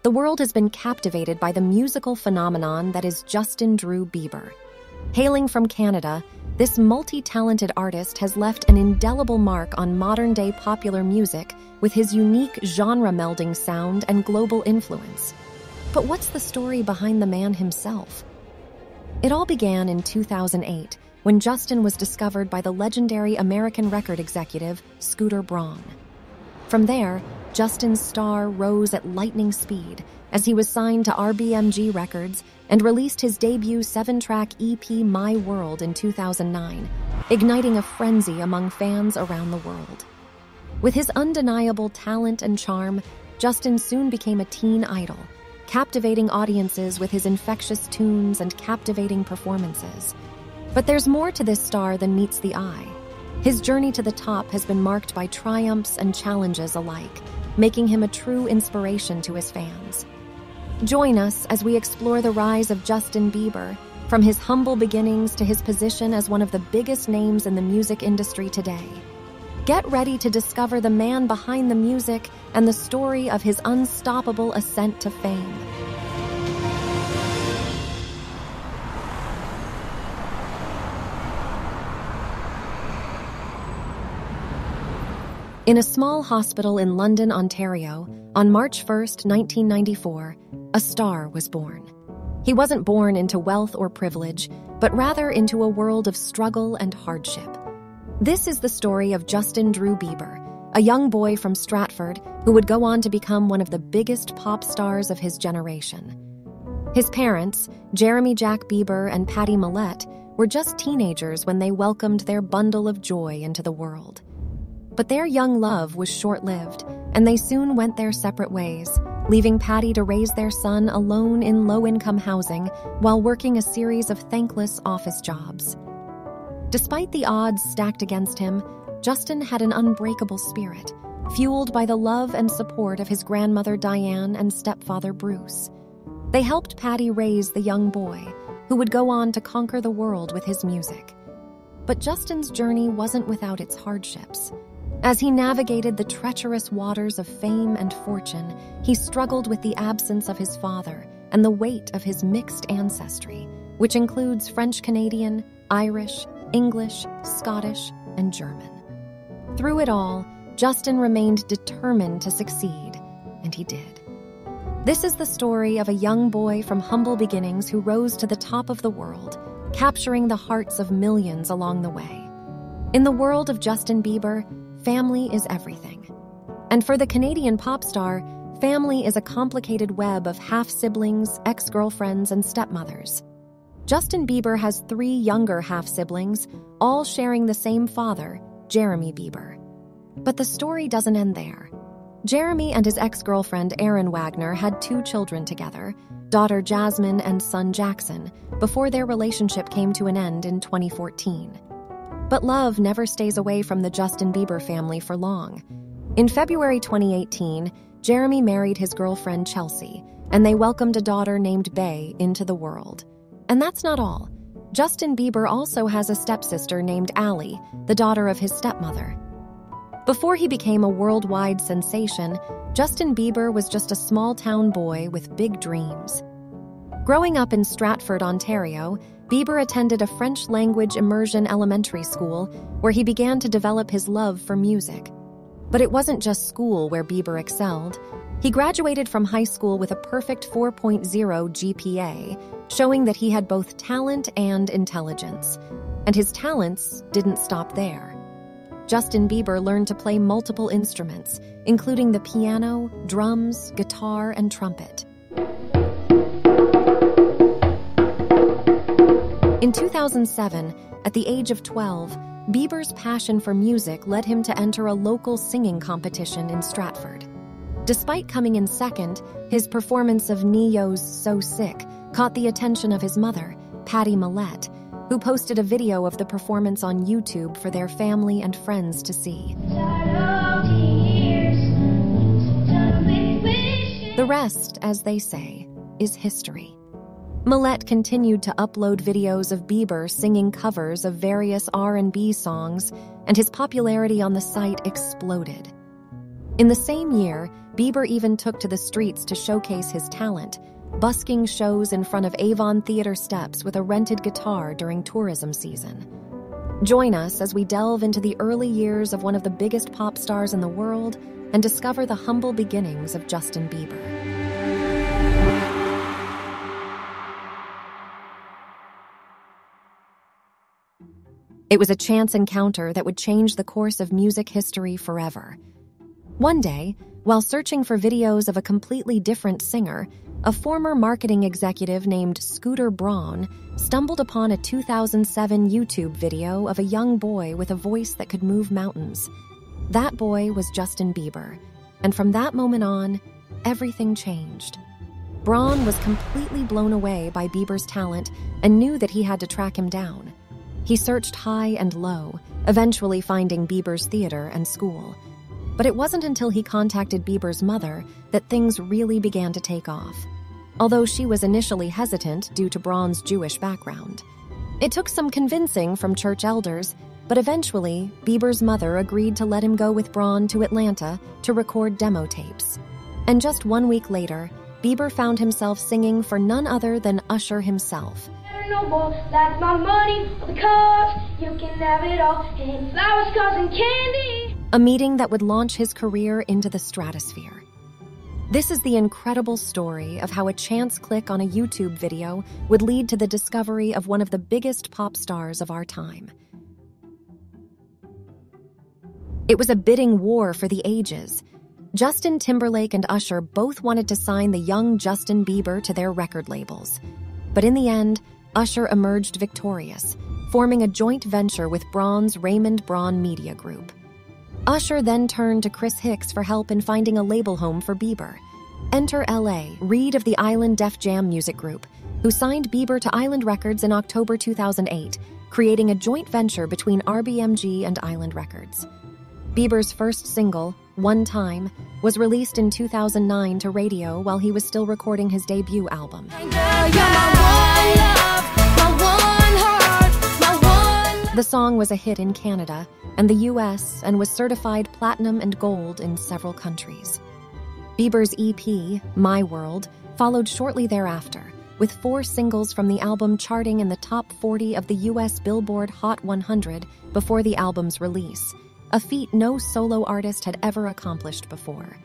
the world has been captivated by the musical phenomenon that is Justin Drew Bieber. Hailing from Canada, this multi-talented artist has left an indelible mark on modern-day popular music with his unique genre-melding sound and global influence. But what's the story behind the man himself? It all began in 2008, when Justin was discovered by the legendary American record executive Scooter Braun. From there, Justin's star rose at lightning speed as he was signed to RBMG Records and released his debut 7-track EP My World in 2009, igniting a frenzy among fans around the world. With his undeniable talent and charm, Justin soon became a teen idol, captivating audiences with his infectious tunes and captivating performances. But there's more to this star than meets the eye. His journey to the top has been marked by triumphs and challenges alike, making him a true inspiration to his fans. Join us as we explore the rise of Justin Bieber, from his humble beginnings to his position as one of the biggest names in the music industry today. Get ready to discover the man behind the music and the story of his unstoppable ascent to fame. In a small hospital in London, Ontario, on March 1st, 1994, a star was born. He wasn't born into wealth or privilege, but rather into a world of struggle and hardship. This is the story of Justin Drew Bieber, a young boy from Stratford who would go on to become one of the biggest pop stars of his generation. His parents, Jeremy Jack Bieber and Pattie Mallette, were just teenagers when they welcomed their bundle of joy into the world. But their young love was short-lived, and they soon went their separate ways, leaving Pattie to raise their son alone in low-income housing while working a series of thankless office jobs. Despite the odds stacked against him, Justin had an unbreakable spirit, fueled by the love and support of his grandmother Diane and stepfather Bruce. They helped Pattie raise the young boy, who would go on to conquer the world with his music. But Justin's journey wasn't without its hardships. As he navigated the treacherous waters of fame and fortune, he struggled with the absence of his father and the weight of his mixed ancestry, which includes French-Canadian, Irish, English, Scottish, and German. Through it all, Justin remained determined to succeed, and he did. This is the story of a young boy from humble beginnings who rose to the top of the world, capturing the hearts of millions along the way. In the world of Justin Bieber, family is everything. And for the Canadian pop star, family is a complicated web of half-siblings, ex-girlfriends, and stepmothers. Justin Bieber has 3 younger half-siblings, all sharing the same father, Jeremy Bieber. But the story doesn't end there. Jeremy and his ex-girlfriend Erin Wagner had 2 children together, daughter Jasmine and son Jackson, before their relationship came to an end in 2014. But love never stays away from the Justin Bieber family for long. In February 2018, Jeremy married his girlfriend Chelsea, and they welcomed a daughter named Bay into the world. And that's not all. Justin Bieber also has a stepsister named Allie, the daughter of his stepmother. Before he became a worldwide sensation, Justin Bieber was just a small-town boy with big dreams. Growing up in Stratford, Ontario, Bieber attended a French-language immersion elementary school where he began to develop his love for music. But it wasn't just school where Bieber excelled. He graduated from high school with a perfect 4.0 GPA, showing that he had both talent and intelligence. And his talents didn't stop there. Justin Bieber learned to play multiple instruments, including the piano, drums, guitar, and trumpet. In 2007, at the age of 12, Bieber's passion for music led him to enter a local singing competition in Stratford. Despite coming in second, his performance of Ne-Yo's So Sick caught the attention of his mother, Pattie Mallette, who posted a video of the performance on YouTube for their family and friends to see. The rest, as they say, is history. Mallette continued to upload videos of Bieber singing covers of various R&B songs, and his popularity on the site exploded. In the same year, Bieber even took to the streets to showcase his talent, busking shows in front of Avon Theatre steps with a rented guitar during tourism season. Join us as we delve into the early years of one of the biggest pop stars in the world and discover the humble beginnings of Justin Bieber. It was a chance encounter that would change the course of music history forever. One day, while searching for videos of a completely different singer, a former marketing executive named Scooter Braun stumbled upon a 2007 YouTube video of a young boy with a voice that could move mountains. That boy was Justin Bieber, and from that moment on, everything changed. Braun was completely blown away by Bieber's talent and knew that he had to track him down. He searched high and low, eventually finding Bieber's theater and school. But it wasn't until he contacted Bieber's mother that things really began to take off, although she was initially hesitant due to Braun's Jewish background. It took some convincing from church elders, but eventually, Bieber's mother agreed to let him go with Braun to Atlanta to record demo tapes. And just 1 week later, Bieber found himself singing for none other than Usher himself. No more, that's my money, or the cars, you can have it all, and flowers, cars, and candy. A meeting that would launch his career into the stratosphere. This is the incredible story of how a chance click on a YouTube video would lead to the discovery of one of the biggest pop stars of our time. It was a bidding war for the ages. Justin Timberlake and Usher both wanted to sign the young Justin Bieber to their record labels. But in the end, Usher emerged victorious, forming a joint venture with Braun's Raymond Braun Media Group. Usher then turned to Chris Hicks for help in finding a label home for Bieber. Enter L.A. Reid of the Island Def Jam Music Group, who signed Bieber to Island Records in October 2008, creating a joint venture between RBMG and Island Records. Bieber's first single, One Time, was released in 2009 to radio while he was still recording his debut album. The song was a hit in Canada and the US and was certified platinum and gold in several countries. Bieber's EP, My World, followed shortly thereafter, with 4 singles from the album charting in the top 40 of the US Billboard Hot 100 before the album's release, a feat no solo artist had ever accomplished before.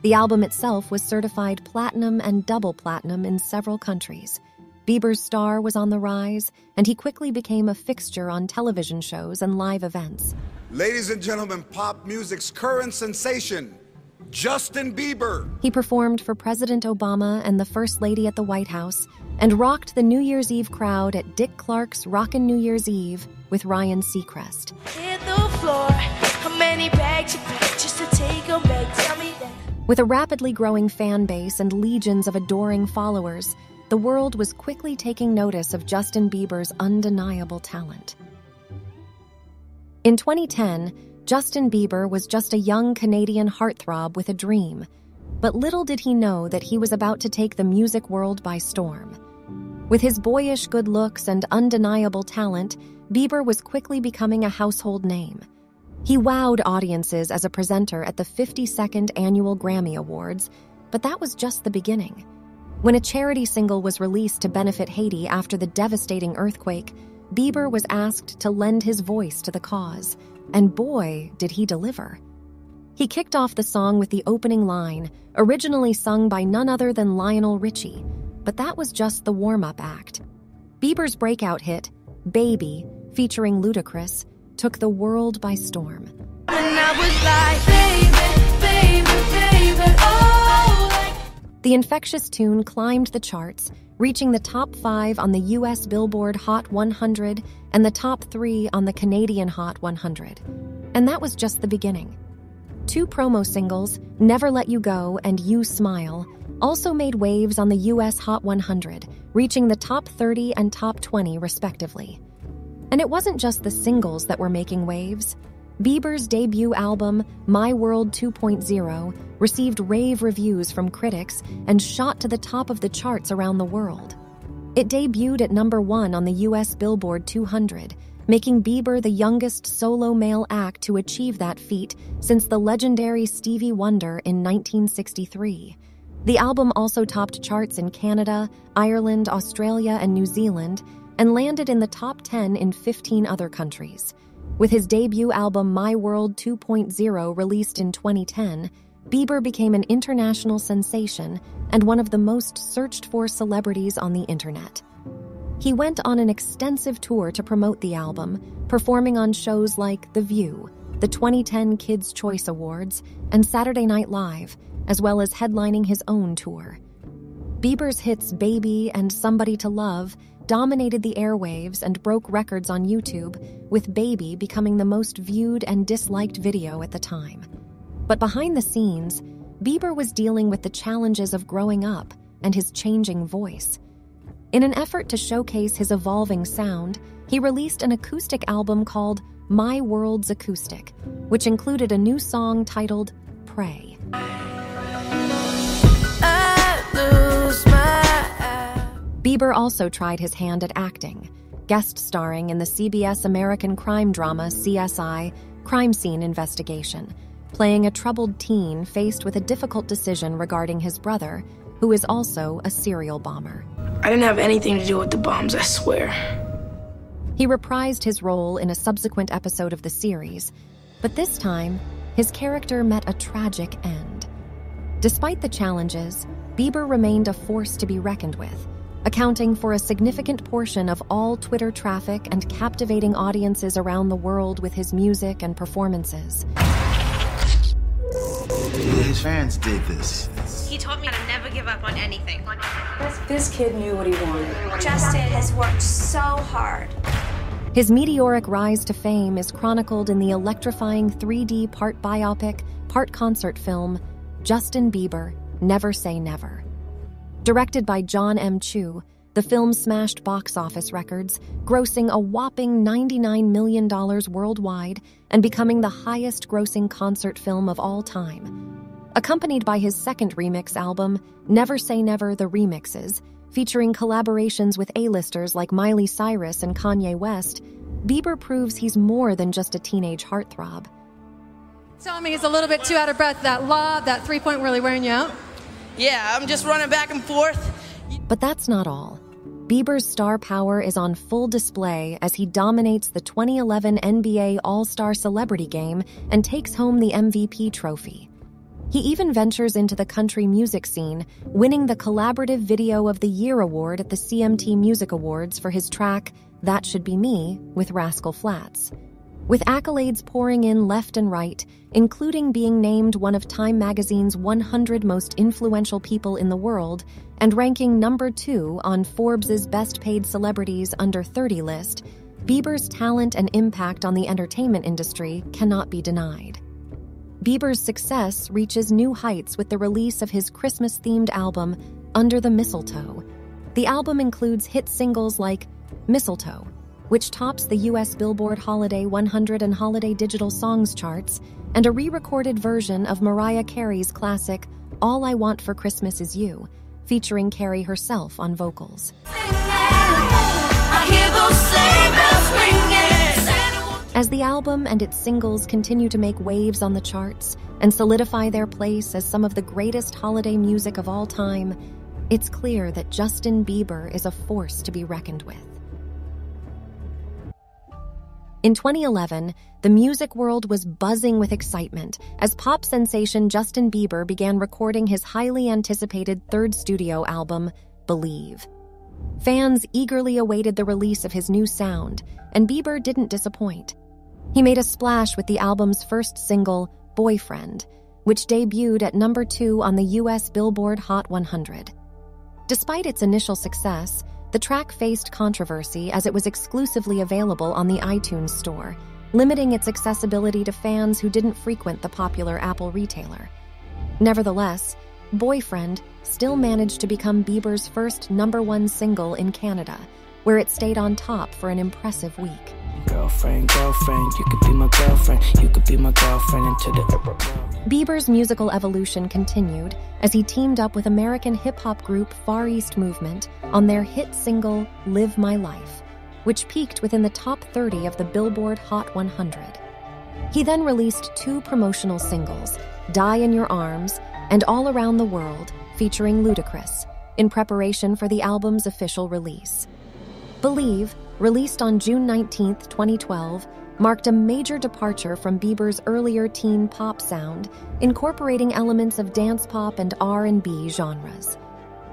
The album itself was certified platinum and double platinum in several countries. Bieber's star was on the rise, and he quickly became a fixture on television shows and live events. Ladies and gentlemen, pop music's current sensation, Justin Bieber. He performed for President Obama and the First Lady at the White House, and rocked the New Year's Eve crowd at Dick Clark's Rockin' New Year's Eve with Ryan Seacrest. Hit the floor, how many bags you packed just to take them back, tell me that. With a rapidly growing fan base and legions of adoring followers, the world was quickly taking notice of Justin Bieber's undeniable talent. In 2010, Justin Bieber was just a young Canadian heartthrob with a dream, but little did he know that he was about to take the music world by storm. With his boyish good looks and undeniable talent, Bieber was quickly becoming a household name. He wowed audiences as a presenter at the 52nd Annual Grammy Awards, but that was just the beginning. When a charity single was released to benefit Haiti after the devastating earthquake, Bieber was asked to lend his voice to the cause, and boy, did he deliver. He kicked off the song with the opening line, originally sung by none other than Lionel Richie, but that was just the warm-up act. Bieber's breakout hit, Baby, featuring Ludacris, took the world by storm. And I was like, baby, baby, baby, oh. The infectious tune climbed the charts, reaching the top 5 on the US Billboard Hot 100 and the top 3 on the Canadian Hot 100. And that was just the beginning. 2 promo singles, Never Let You Go and You Smile, also made waves on the US Hot 100, reaching the top 30 and top 20 respectively. And it wasn't just the singles that were making waves. Bieber's debut album, My World 2.0, received rave reviews from critics and shot to the top of the charts around the world. It debuted at number 1 on the US Billboard 200, making Bieber the youngest solo male act to achieve that feat since the legendary Stevie Wonder in 1963. The album also topped charts in Canada, Ireland, Australia, and New Zealand, and landed in the top 10 in 15 other countries. With his debut album My World 2.0 released in 2010, Bieber became an international sensation and one of the most searched-for celebrities on the internet. He went on an extensive tour to promote the album, performing on shows like The View, the 2010 Kids' Choice Awards, and Saturday Night Live, as well as headlining his own tour. Bieber's hits Baby and Somebody to Love dominated the airwaves and broke records on YouTube, with Baby becoming the most viewed and disliked video at the time. But behind the scenes, Bieber was dealing with the challenges of growing up and his changing voice. In an effort to showcase his evolving sound, he released an acoustic album called My World's Acoustic, which included a new song titled Pray. Bieber also tried his hand at acting, guest starring in the CBS American crime drama CSI: Crime Scene Investigation, playing a troubled teen faced with a difficult decision regarding his brother, who is also a serial bomber. I didn't have anything to do with the bombs, I swear. He reprised his role in a subsequent episode of the series, but this time, his character met a tragic end. Despite the challenges, Bieber remained a force to be reckoned with, accounting for a significant portion of all Twitter traffic and captivating audiences around the world with his music and performances. His fans did this. He taught me to never give up on anything. This kid knew what he wanted. Justin has worked so hard. His meteoric rise to fame is chronicled in the electrifying 3D part biopic, part concert film, Justin Bieber, Never Say Never. Directed by John M. Chu, the film smashed box office records, grossing a whopping $99 million worldwide and becoming the highest-grossing concert film of all time. Accompanied by his second remix album, Never Say Never: The Remixes, featuring collaborations with A-listers like Miley Cyrus and Kanye West, Bieber proves he's more than just a teenage heartthrob. Telling me he's a little bit too out of breath. That lob, that three-point really wearing you out? Yeah, I'm just running back and forth. But that's not all. Bieber's star power is on full display as he dominates the 2011 NBA All-Star Celebrity Game and takes home the MVP trophy. He even ventures into the country music scene, winning the Collaborative Video of the Year award at the CMT Music Awards for his track That Should Be Me with Rascal Flatts. With accolades pouring in left and right, including being named one of Time magazine's 100 most influential people in the world and ranking number 2 on Forbes' Best Paid Celebrities Under 30 list, Bieber's talent and impact on the entertainment industry cannot be denied. Bieber's success reaches new heights with the release of his Christmas-themed album, Under the Mistletoe. The album includes hit singles like Mistletoe, which tops the U.S. Billboard Holiday 100 and Holiday Digital Songs charts, and a re-recorded version of Mariah Carey's classic All I Want for Christmas Is You, featuring Carey herself on vocals. As the album and its singles continue to make waves on the charts and solidify their place as some of the greatest holiday music of all time, it's clear that Justin Bieber is a force to be reckoned with. In 2011, the music world was buzzing with excitement as pop sensation Justin Bieber began recording his highly anticipated third studio album, Believe. Fans eagerly awaited the release of his new sound, and Bieber didn't disappoint. He made a splash with the album's first single, Boyfriend, which debuted at number 2 on the U.S. Billboard Hot 100. Despite its initial success, the track faced controversy as it was exclusively available on the iTunes Store, limiting its accessibility to fans who didn't frequent the popular Apple retailer. Nevertheless, Boyfriend still managed to become Bieber's first #1 single in Canada, where it stayed on top for an impressive week. Girlfriend, you could be my girlfriend, you could be my girlfriend into the... Bieber's musical evolution continued as he teamed up with American hip-hop group Far East Movement on their hit single, Live My Life. which peaked within the top 30 of the Billboard Hot 100. He then released 2 promotional singles, Die in Your Arms and All Around the World, featuring Ludacris, in preparation for the album's official release. Believe, released on June 19, 2012, marked a major departure from Bieber's earlier teen pop sound, incorporating elements of dance pop and R&B genres.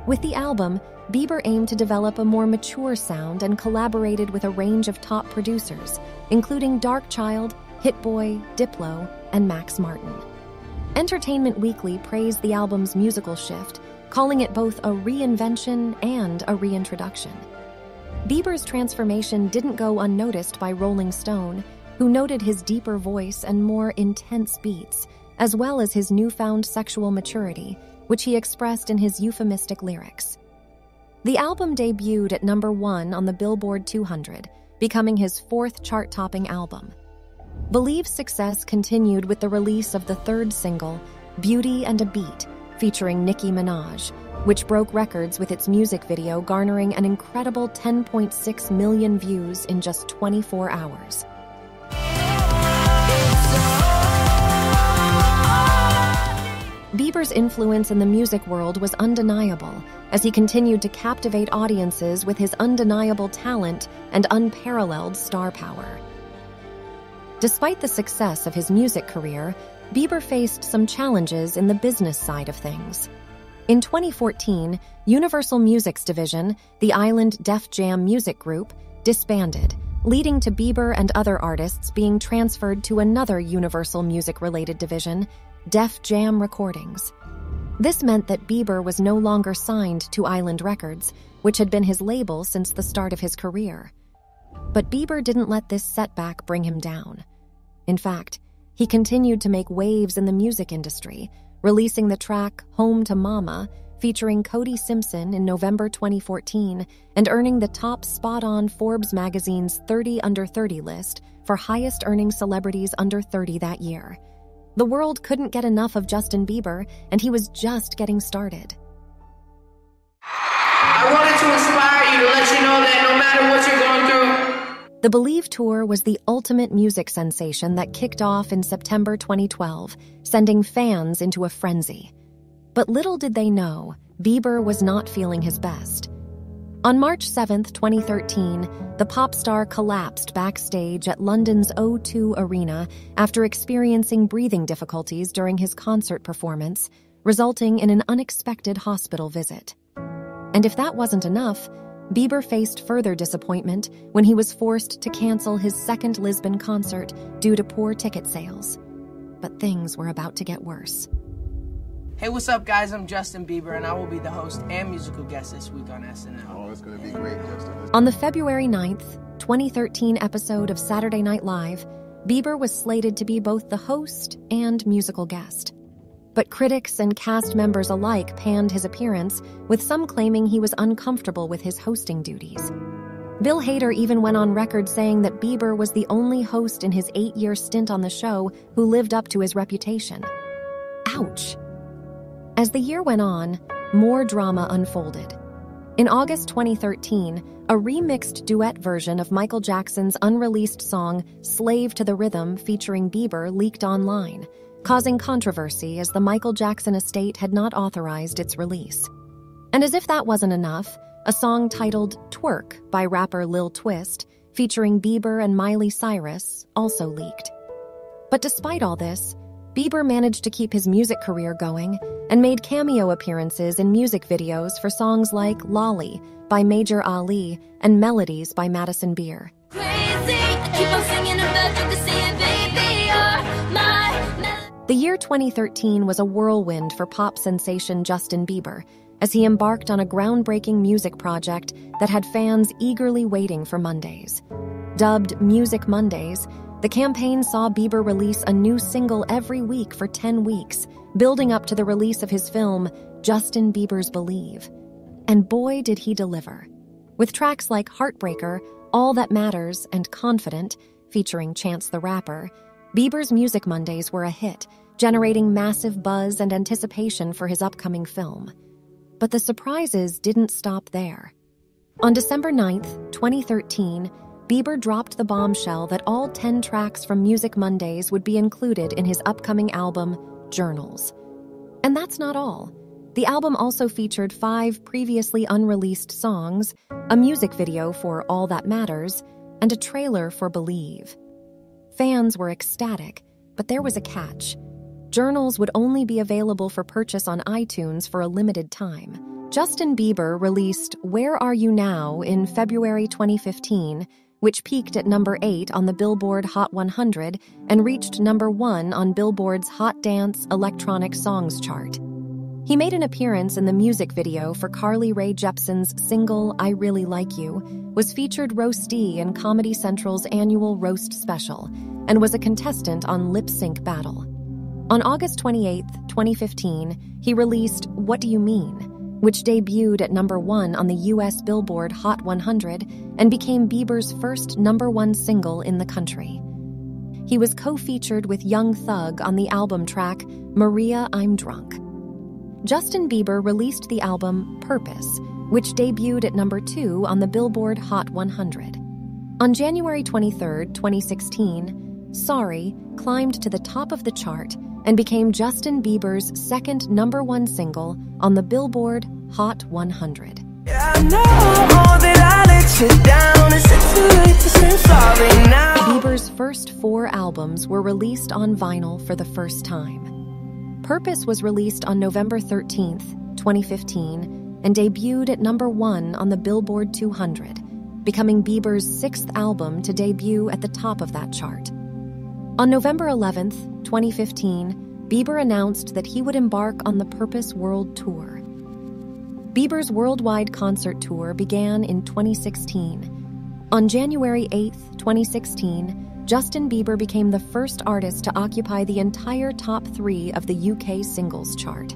With the album, Bieber aimed to develop a more mature sound and collaborated with a range of top producers, including Darkchild, Hit Boy, Diplo, and Max Martin. Entertainment Weekly praised the album's musical shift, calling it both a reinvention and a reintroduction. Bieber's transformation didn't go unnoticed by Rolling Stone, who noted his deeper voice and more intense beats, as well as his newfound sexual maturity, which he expressed in his euphemistic lyrics. The album debuted at number 1 on the Billboard 200, becoming his 4th chart-topping album. Believe's success continued with the release of the 3rd single, Beauty and a Beat, featuring Nicki Minaj, which broke records with its music video garnering an incredible 10.6 million views in just 24 hours. Bieber's influence in the music world was undeniable, as he continued to captivate audiences with his undeniable talent and unparalleled star power. Despite the success of his music career, Bieber faced some challenges in the business side of things. In 2014, Universal Music's division, the Island Def Jam Music Group, disbanded, leading to Bieber and other artists being transferred to another Universal Music-related division, Def Jam Recordings. This meant that Bieber was no longer signed to Island Records, which had been his label since the start of his career. But Bieber didn't let this setback bring him down. In fact, he continued to make waves in the music industry, releasing the track Home to Mama, featuring Cody Simpson in November 2014, and earning the top spot on Forbes magazine's 30 Under 30 list for highest-earning celebrities under 30 that year. The world couldn't get enough of Justin Bieber, and he was just getting started. I wanted to inspire you to let you know that no matter what you're going through. The Believe tour was the ultimate music sensation that kicked off in September 2012, sending fans into a frenzy. But little did they know, Bieber was not feeling his best. On March 7, 2013, the pop star collapsed backstage at London's O2 Arena after experiencing breathing difficulties during his concert performance, resulting in an unexpected hospital visit. And if that wasn't enough, Bieber faced further disappointment when he was forced to cancel his second Lisbon concert due to poor ticket sales. But things were about to get worse. Hey, what's up, guys? I'm Justin Bieber, and I will be the host and musical guest this week on SNL. Oh, it's going to be great, Justin. On the February 9th, 2013 episode of Saturday Night Live, Bieber was slated to be both the host and musical guest. But critics and cast members alike panned his appearance, with some claiming he was uncomfortable with his hosting duties. Bill Hader even went on record saying that Bieber was the only host in his 8-year stint on the show who lived up to his reputation. Ouch! As the year went on, more drama unfolded. In August 2013, a remixed duet version of Michael Jackson's unreleased song Slave to the Rhythm featuring Bieber leaked online, causing controversy as the Michael Jackson estate had not authorized its release. And as if that wasn't enough, a song titled Twerk by rapper Lil Twist, featuring Bieber and Miley Cyrus, also leaked. But despite all this, Bieber managed to keep his music career going and made cameo appearances in music videos for songs like Lolly by Major Ali and Melodies by Madison Beer. The year 2013 was a whirlwind for pop sensation Justin Bieber, as he embarked on a groundbreaking music project that had fans eagerly waiting for Mondays. Dubbed Music Mondays, the campaign saw Bieber release a new single every week for 10 weeks, building up to the release of his film, Justin Bieber's Believe. And boy, did he deliver. With tracks like Heartbreaker, All That Matters, and Confident, featuring Chance the Rapper, Bieber's Music Mondays were a hit, generating massive buzz and anticipation for his upcoming film. But the surprises didn't stop there. On December 9th, 2013, Bieber dropped the bombshell that all 10 tracks from Music Mondays would be included in his upcoming album, Journals. And that's not all. The album also featured 5 previously unreleased songs, a music video for All That Matters, and a trailer for Believe. Fans were ecstatic, but there was a catch. Journals would only be available for purchase on iTunes for a limited time. Justin Bieber released Where Are You Now in February 2015, which peaked at number 8 on the Billboard Hot 100 and reached number 1 on Billboard's Hot Dance Electronic Songs chart. He made an appearance in the music video for Carly Rae Jepsen's single I Really Like You, was featured roastee in Comedy Central's annual Roast Special, and was a contestant on Lip Sync Battle. On August 28, 2015, he released What Do You Mean?, which debuted at number 1 on the US Billboard Hot 100 and became Bieber's first number 1 single in the country. He was co-featured with Young Thug on the album track Maria I'm Drunk. Justin Bieber released the album Purpose, which debuted at number 2 on the Billboard Hot 100. On January 23, 2016, Sorry climbed to the top of the chart and became Justin Bieber's second number 1 single on the Billboard Hot 100. Bieber's first 4 albums were released on vinyl for the first time. Purpose was released on November 13, 2015, and debuted at number 1 on the Billboard 200, becoming Bieber's 6th album to debut at the top of that chart. On November 11, 2015, Bieber announced that he would embark on the Purpose World Tour. Bieber's worldwide concert tour began in 2016. On January 8, 2016, Justin Bieber became the first artist to occupy the entire top 3 of the UK singles chart.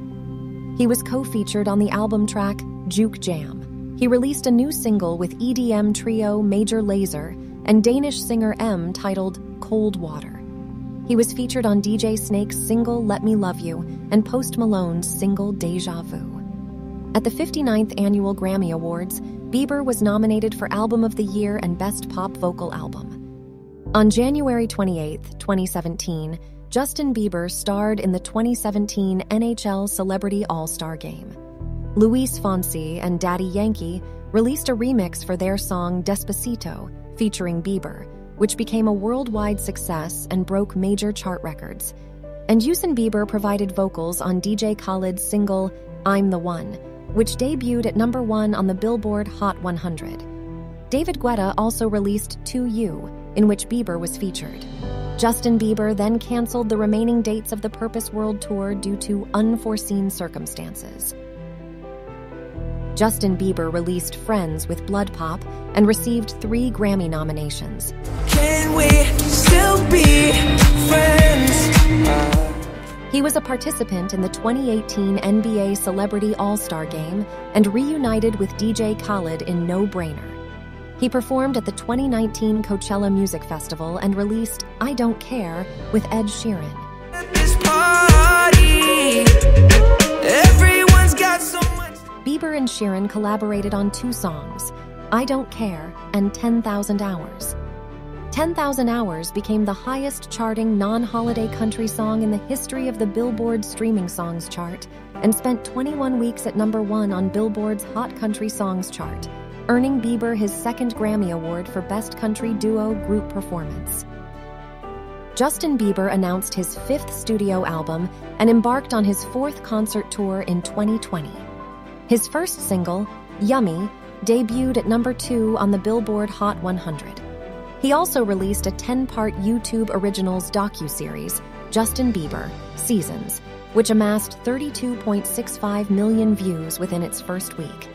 He was co-featured on the album track Juke Jam. He released a new single with EDM trio Major Lazer and Danish singer M titled Cold Water. He was featured on DJ Snake's single Let Me Love You and Post Malone's single Deja Vu. At the 59th Annual Grammy Awards, Bieber was nominated for Album of the Year and Best Pop Vocal Album. On January 28, 2017, Justin Bieber starred in the 2017 NHL Celebrity All-Star Game. Luis Fonsi and Daddy Yankee released a remix for their song Despacito, featuring Bieber, which became a worldwide success and broke major chart records. And Justin Bieber provided vocals on DJ Khaled's single I'm the One, which debuted at number 1 on the Billboard Hot 100. David Guetta also released To You, in which Bieber was featured. Justin Bieber then canceled the remaining dates of the Purpose World Tour due to unforeseen circumstances. Justin Bieber released Friends with Blood Pop and received 3 Grammy nominations. Can we still be friends? He was a participant in the 2018 NBA Celebrity All-Star Game and reunited with DJ Khaled in No Brainer. He performed at the 2019 Coachella Music Festival and released I Don't Care with Ed Sheeran. At this party, everyone's got so much. Bieber and Sheeran collaborated on 2 songs, I Don't Care and 10,000 Hours. 10,000 Hours became the highest charting non-holiday country song in the history of the Billboard Streaming Songs chart and spent 21 weeks at number 1 on Billboard's Hot Country Songs chart, earning Bieber his 2nd Grammy Award for Best Country Duo Group Performance. Justin Bieber announced his 5th studio album and embarked on his 4th concert tour in 2020. His first single, Yummy, debuted at number 2 on the Billboard Hot 100. He also released a 10-part YouTube Originals docuseries, Justin Bieber, Seasons, which amassed 32.65 million views within its first week.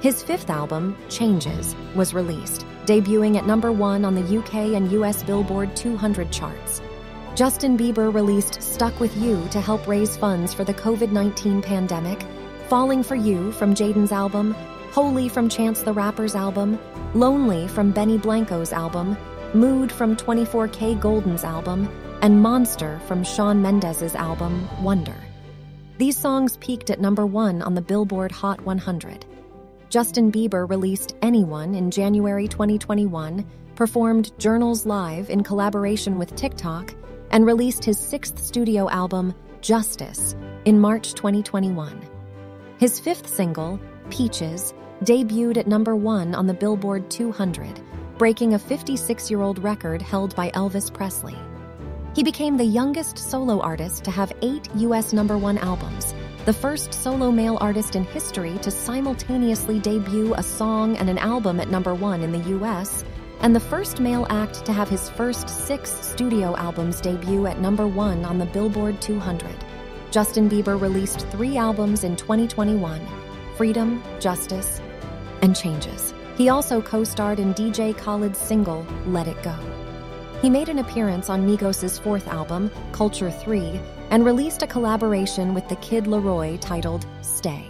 His 5th album, Changes, was released, debuting at number 1 on the UK and US Billboard 200 charts. Justin Bieber released Stuck With You to help raise funds for the COVID-19 pandemic, Falling For You from Jaden's album, Holy from Chance the Rapper's album, Lonely from Benny Blanco's album, Mood from 24K Golden's album, and Monster from Shawn Mendes's album, Wonder. These songs peaked at number 1 on the Billboard Hot 100. Justin Bieber released Anyone in January 2021, performed Journals Live in collaboration with TikTok, and released his 6th studio album, Justice, in March 2021. His 5th single, Peaches, debuted at #1 on the Billboard 200, breaking a 56-year-old record held by Elvis Presley. He became the youngest solo artist to have 8 U.S. #1 albums, the first solo male artist in history to simultaneously debut a song and an album at #1 in the U.S., and the first male act to have his first 6 studio albums debut at #1 on the Billboard 200. Justin Bieber released 3 albums in 2021, Freedom, Justice, and Changes. He also co-starred in DJ Khaled's single, Let It Go. He made an appearance on Migos' 4th album, Culture 3, and released a collaboration with the Kid Laroi titled Stay.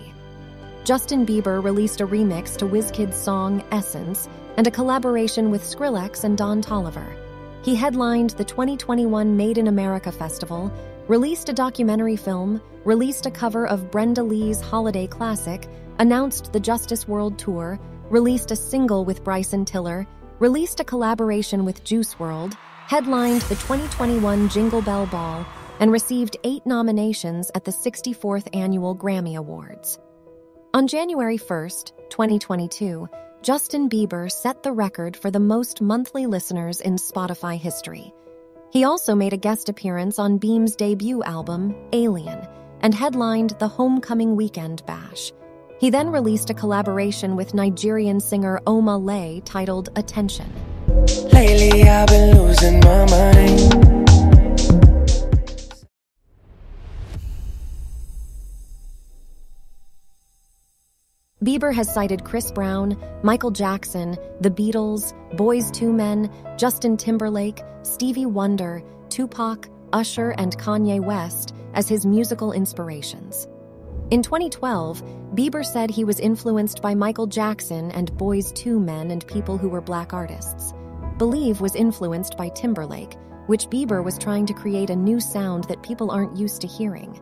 Justin Bieber released a remix to Wizkid's song Essence and a collaboration with Skrillex and Don Toliver. He headlined the 2021 Made in America Festival, released a documentary film, released a cover of Brenda Lee's holiday classic, announced the Justice World Tour, released a single with Bryson Tiller, released a collaboration with Juice WRLD, headlined the 2021 Jingle Bell Ball, and received 8 nominations at the 64th Annual Grammy Awards. On January 1st, 2022, Justin Bieber set the record for the most monthly listeners in Spotify history. He also made a guest appearance on Beam's debut album, Alien, and headlined the Homecoming Weekend Bash. He then released a collaboration with Nigerian singer Oma Lay titled Attention. Lately I've been losing my mind. Bieber has cited Chris Brown, Michael Jackson, The Beatles, Boyz II Men, Justin Timberlake, Stevie Wonder, Tupac, Usher, and Kanye West as his musical inspirations. In 2012, Bieber said he was influenced by Michael Jackson and Boyz II Men and people who were black artists. Believe was influenced by Timberlake, which Bieber was trying to create a new sound that people aren't used to hearing.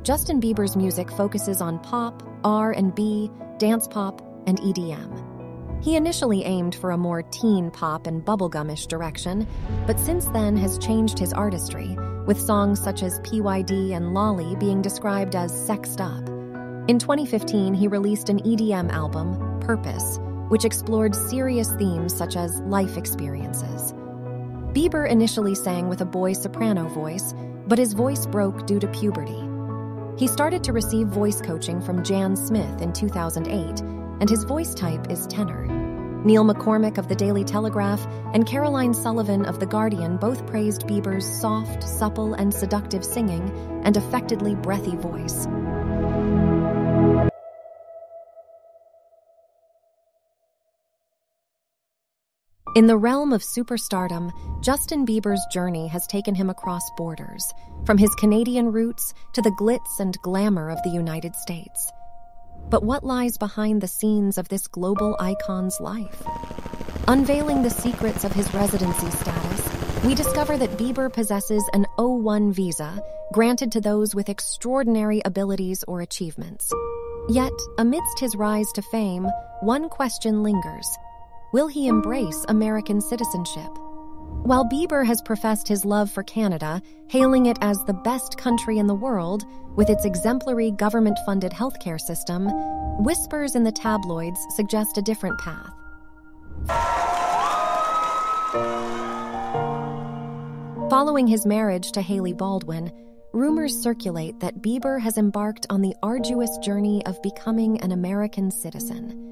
Justin Bieber's music focuses on pop, R&B, dance pop, and EDM. He initially aimed for a more teen pop and bubblegumish direction, but since then has changed his artistry, with songs such as PYD and Lolly being described as sexed up. In 2015, he released an EDM album, Purpose, which explored serious themes such as life experiences. Bieber initially sang with a boy soprano voice, but his voice broke due to puberty. He started to receive voice coaching from Jan Smith in 2008, and his voice type is tenor. Neil McCormick of The Daily Telegraph and Caroline Sullivan of The Guardian both praised Bieber's soft, supple, and seductive singing and affectedly breathy voice. In the realm of superstardom, Justin Bieber's journey has taken him across borders, from his Canadian roots to the glitz and glamour of the United States. But what lies behind the scenes of this global icon's life? Unveiling the secrets of his residency status, we discover that Bieber possesses an O1 visa granted to those with extraordinary abilities or achievements. Yet, amidst his rise to fame, one question lingers. Will he embrace American citizenship? While Bieber has professed his love for Canada, hailing it as the best country in the world, with its exemplary government-funded healthcare system, whispers in the tabloids suggest a different path. Following his marriage to Hailey Baldwin, rumors circulate that Bieber has embarked on the arduous journey of becoming an American citizen.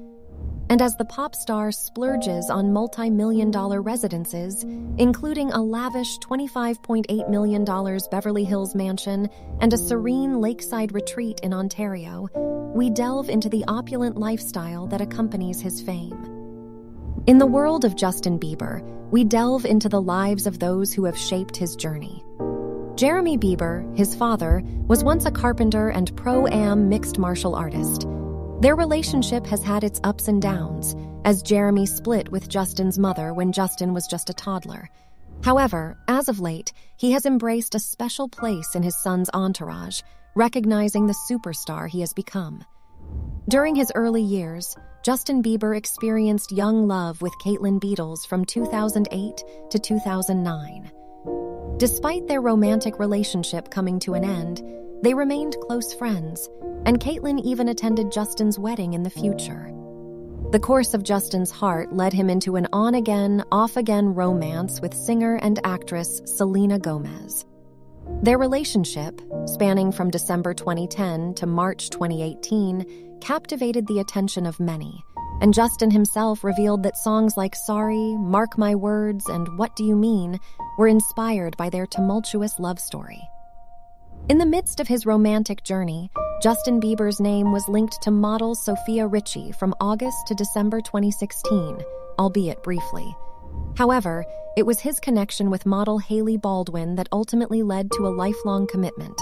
And as the pop star splurges on multi-million-dollar residences, including a lavish $25.8 million Beverly Hills mansion and a serene lakeside retreat in Ontario, we delve into the opulent lifestyle that accompanies his fame. In the world of Justin Bieber, we delve into the lives of those who have shaped his journey. Jeremy Bieber, his father, was once a carpenter and pro-am mixed martial artist. Their relationship has had its ups and downs, as Jeremy split with Justin's mother when Justin was just a toddler. However, as of late, he has embraced a special place in his son's entourage, recognizing the superstar he has become. During his early years, Justin Bieber experienced young love with Caitlin Beatles from 2008 to 2009. Despite their romantic relationship coming to an end, they remained close friends, and Caitlin even attended Justin's wedding in the future. The course of Justin's heart led him into an on-again, off-again romance with singer and actress Selena Gomez. Their relationship, spanning from December 2010 to March 2018, captivated the attention of many, and Justin himself revealed that songs like Sorry, Mark My Words, and What Do You Mean were inspired by their tumultuous love story. In the midst of his romantic journey, Justin Bieber's name was linked to model Sophia Richie from August to December 2016, albeit briefly. However, it was his connection with model Hailey Baldwin that ultimately led to a lifelong commitment.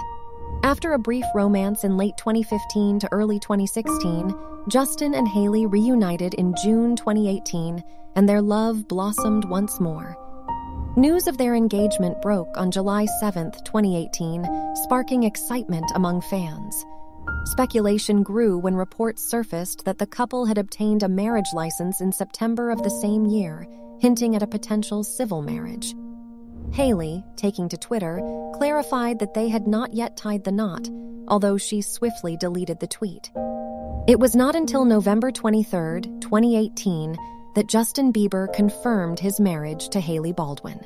After a brief romance in late 2015 to early 2016, Justin and Hailey reunited in June 2018, and their love blossomed once more. News of their engagement broke on July 7, 2018, sparking excitement among fans. Speculation grew when reports surfaced that the couple had obtained a marriage license in September of the same year, hinting at a potential civil marriage. Hailey, taking to Twitter, clarified that they had not yet tied the knot, although she swiftly deleted the tweet. It was not until November 23, 2018, that Justin Bieber confirmed his marriage to Hailey Baldwin.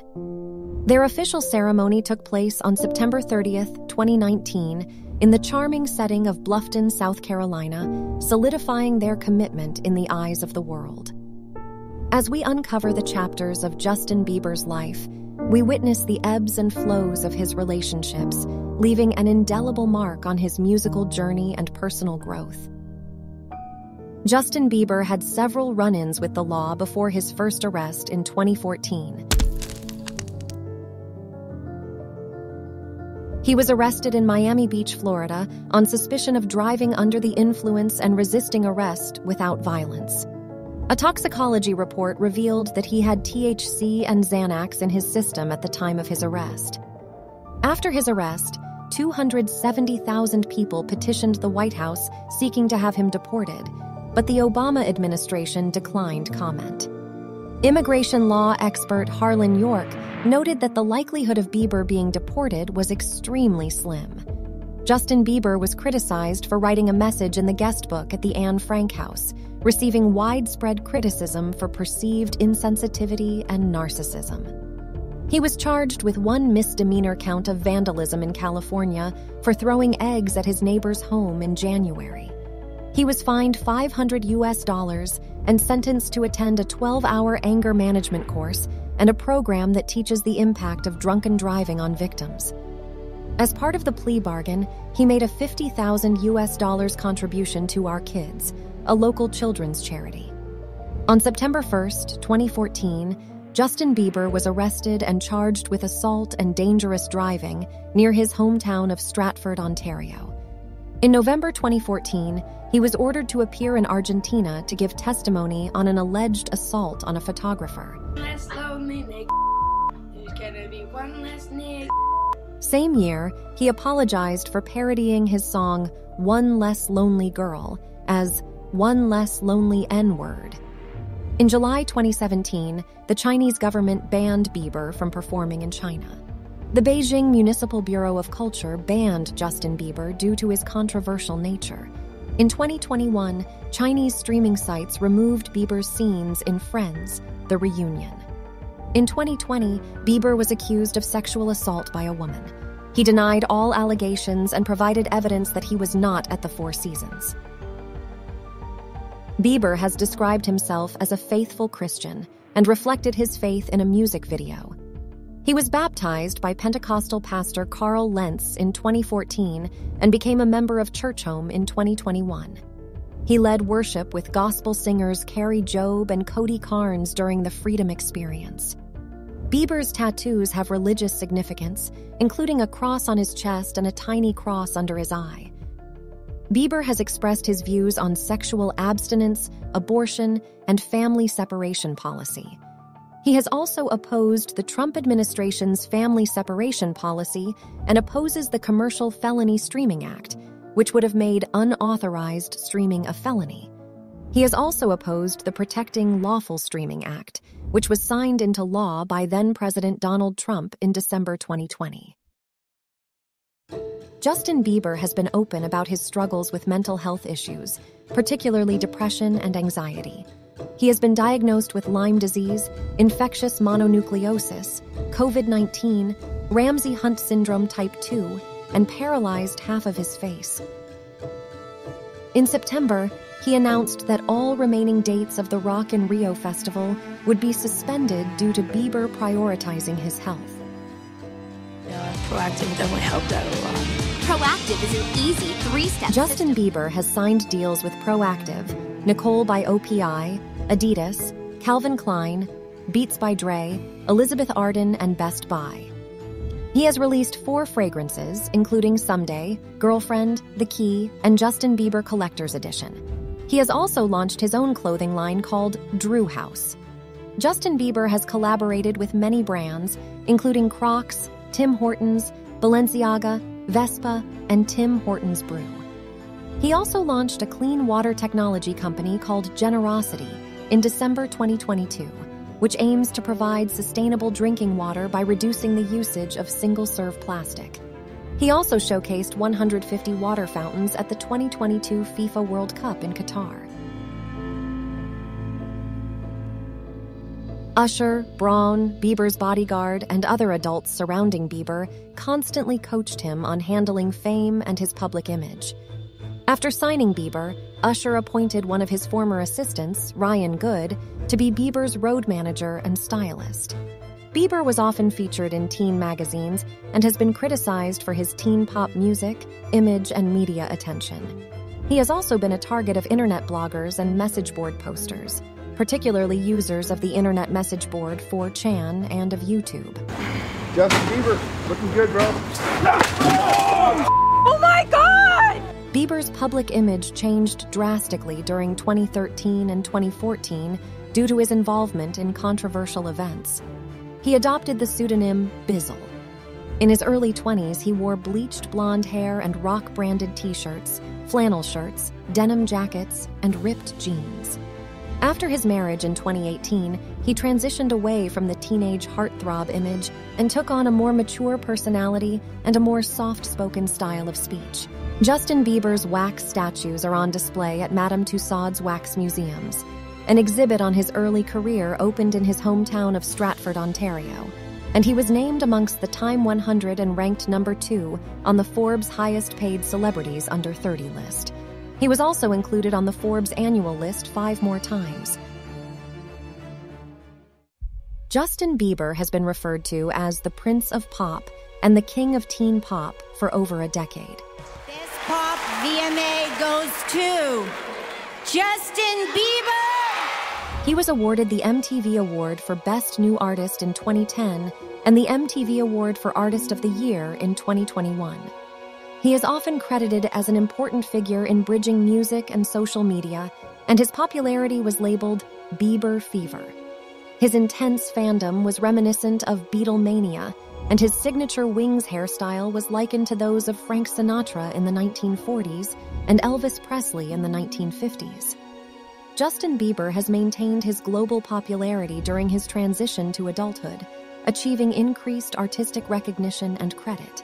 Their official ceremony took place on September 30, 2019, in the charming setting of Bluffton, South Carolina, solidifying their commitment in the eyes of the world. As we uncover the chapters of Justin Bieber's life, we witness the ebbs and flows of his relationships, leaving an indelible mark on his musical journey and personal growth. Justin Bieber had several run-ins with the law before his first arrest in 2014. He was arrested in Miami Beach, Florida, on suspicion of driving under the influence and resisting arrest without violence. A toxicology report revealed that he had THC and Xanax in his system at the time of his arrest. After his arrest, 270,000 people petitioned the White House seeking to have him deported, but the Obama administration declined comment. Immigration law expert Harlan York noted that the likelihood of Bieber being deported was extremely slim. Justin Bieber was criticized for writing a message in the guest book at the Anne Frank House, receiving widespread criticism for perceived insensitivity and narcissism. He was charged with one misdemeanor count of vandalism in California for throwing eggs at his neighbor's home in January. He was fined $500 and sentenced to attend a 12-hour anger management course and a program that teaches the impact of drunken driving on victims. As part of the plea bargain, he made a $50,000 contribution to Our Kids, a local children's charity. On September 1, 2014, Justin Bieber was arrested and charged with assault and dangerous driving near his hometown of Stratford, Ontario. In November 2014, he was ordered to appear in Argentina to give testimony on an alleged assault on a photographer. Same year, he apologized for parodying his song One Less Lonely Girl as One Less Lonely N-Word. In July 2017, the Chinese government banned Bieber from performing in China. The Beijing Municipal Bureau of Culture banned Justin Bieber due to his controversial nature. In 2021, Chinese streaming sites removed Bieber's scenes in Friends, The Reunion. In 2020, Bieber was accused of sexual assault by a woman. He denied all allegations and provided evidence that he was not at the Four Seasons. Bieber has described himself as a faithful Christian and reflected his faith in a music video. He was baptized by Pentecostal pastor Carl Lentz in 2014 and became a member of Church Home in 2021. He led worship with gospel singers Carrie Job and Cody Carnes during the Freedom Experience. Bieber's tattoos have religious significance, including a cross on his chest and a tiny cross under his eye. Bieber has expressed his views on sexual abstinence, abortion, and family separation policy. He has also opposed the Trump administration's family separation policy and opposes the Commercial Felony Streaming Act, which would have made unauthorized streaming a felony. He has also opposed the Protecting Lawful Streaming Act, which was signed into law by then-President Donald Trump in December 2020. Justin Bieber has been open about his struggles with mental health issues, particularly depression and anxiety. He has been diagnosed with Lyme disease, infectious mononucleosis, COVID-19, Ramsay-Hunt syndrome type 2, and paralyzed half of his face. In September, he announced that all remaining dates of the Rock in Rio festival would be suspended due to Bieber prioritizing his health. Proactive definitely helped out a lot. Proactive is an easy 3-step Justin Bieber has signed deals with Proactive, Nicole by OPI, Adidas, Calvin Klein, Beats by Dre, Elizabeth Arden, and Best Buy. He has released 4 fragrances, including Someday, Girlfriend, The Key, and Justin Bieber Collector's Edition. He has also launched his own clothing line called Drew House. Justin Bieber has collaborated with many brands, including Crocs, Tim Hortons, Balenciaga, Vespa, and Tim Hortons Brew. He also launched a clean water technology company called Generosity in December 2022, which aims to provide sustainable drinking water by reducing the usage of single-serve plastic. He also showcased 150 water fountains at the 2022 FIFA World Cup in Qatar. Usher, Braun, Bieber's bodyguard, and other adults surrounding Bieber constantly coached him on handling fame and his public image. After signing Bieber, Usher appointed one of his former assistants, Ryan Good, to be Bieber's road manager and stylist. Bieber was often featured in teen magazines and has been criticized for his teen pop music, image, and media attention. He has also been a target of internet bloggers and message board posters, particularly users of the internet message board 4chan and of YouTube. Justin Bieber, looking good, bro. Oh my God! Bieber's public image changed drastically during 2013 and 2014 due to his involvement in controversial events. He adopted the pseudonym Bizzle. In his early 20s, he wore bleached blonde hair and rock-branded t-shirts, flannel shirts, denim jackets, and ripped jeans. After his marriage in 2018, he transitioned away from the teenage heartthrob image and took on a more mature personality and a more soft-spoken style of speech. Justin Bieber's wax statues are on display at Madame Tussauds Wax Museums. An exhibit on his early career opened in his hometown of Stratford, Ontario, and he was named amongst the Time 100 and ranked number 2 on the Forbes highest-paid celebrities under 30 list. He was also included on the Forbes annual list 5 more times. Justin Bieber has been referred to as the Prince of Pop and the King of Teen Pop for over a decade. This Pop VMA goes to Justin Bieber! He was awarded the MTV Award for Best New Artist in 2010 and the MTV Award for Artist of the Year in 2021. He is often credited as an important figure in bridging music and social media, and his popularity was labeled Bieber Fever. His intense fandom was reminiscent of Beatlemania, and his signature wings hairstyle was likened to those of Frank Sinatra in the 1940s and Elvis Presley in the 1950s. Justin Bieber has maintained his global popularity during his transition to adulthood, achieving increased artistic recognition and credit.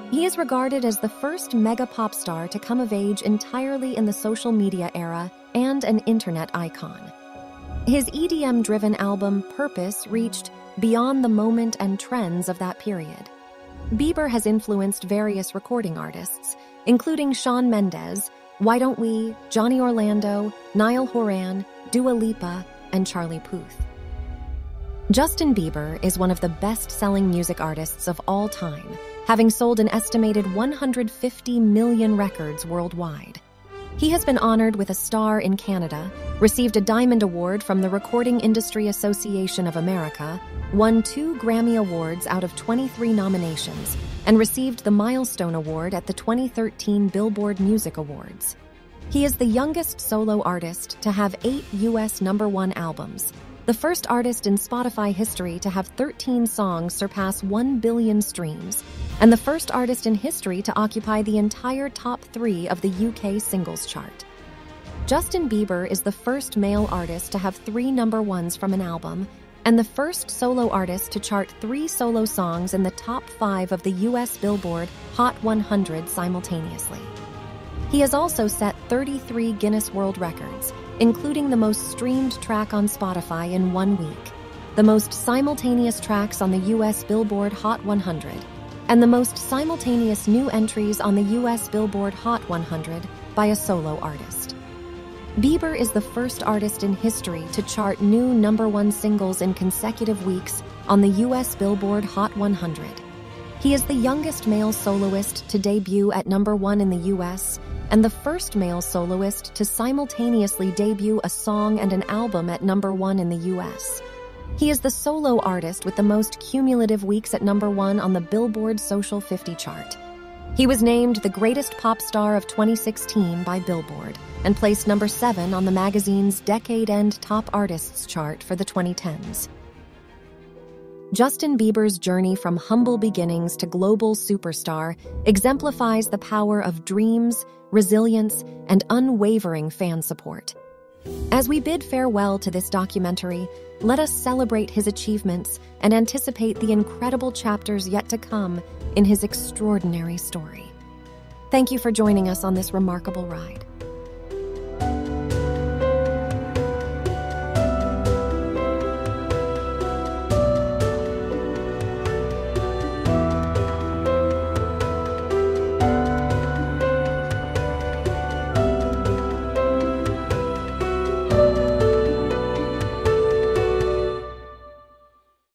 He is regarded as the first mega pop star to come of age entirely in the social media era and an internet icon. His EDM-driven album Purpose reached beyond the moment and trends of that period. Bieber has influenced various recording artists, including Shawn Mendes, Why Don't We, Johnny Orlando, Niall Horan, Dua Lipa, and Charlie Puth. Justin Bieber is one of the best-selling music artists of all time, having sold an estimated 150 million records worldwide. He has been honored with a star in Canada, received a Diamond Award from the Recording Industry Association of America, won 2 Grammy Awards out of 23 nominations, and received the Milestone Award at the 2013 Billboard Music Awards. He is the youngest solo artist to have 8 U.S. #1 albums, the first artist in Spotify history to have 13 songs surpass 1 billion streams, and the first artist in history to occupy the entire top 3 of the UK singles chart. Justin Bieber is the first male artist to have 3 number ones from an album, and the first solo artist to chart 3 solo songs in the top 5 of the US Billboard Hot 100 simultaneously. He has also set 33 Guinness World Records, including the most streamed track on Spotify in 1 week, the most simultaneous tracks on the US Billboard Hot 100, and the most simultaneous new entries on the US Billboard Hot 100 by a solo artist. Bieber is the first artist in history to chart new number 1 singles in consecutive weeks on the US Billboard Hot 100. He is the youngest male soloist to debut at number 1 in the US and the first male soloist to simultaneously debut a song and an album at number 1 in the US. He is the solo artist with the most cumulative weeks at number 1 on the Billboard Social 50 chart. He was named the greatest pop star of 2016 by Billboard and placed number 7 on the magazine's Decade-End Top Artists chart for the 2010s. Justin Bieber's journey from humble beginnings to global superstar exemplifies the power of dreams, resilience, and unwavering fan support. As we bid farewell to this documentary, let us celebrate his achievements and anticipate the incredible chapters yet to come in his extraordinary story. Thank you for joining us on this remarkable ride.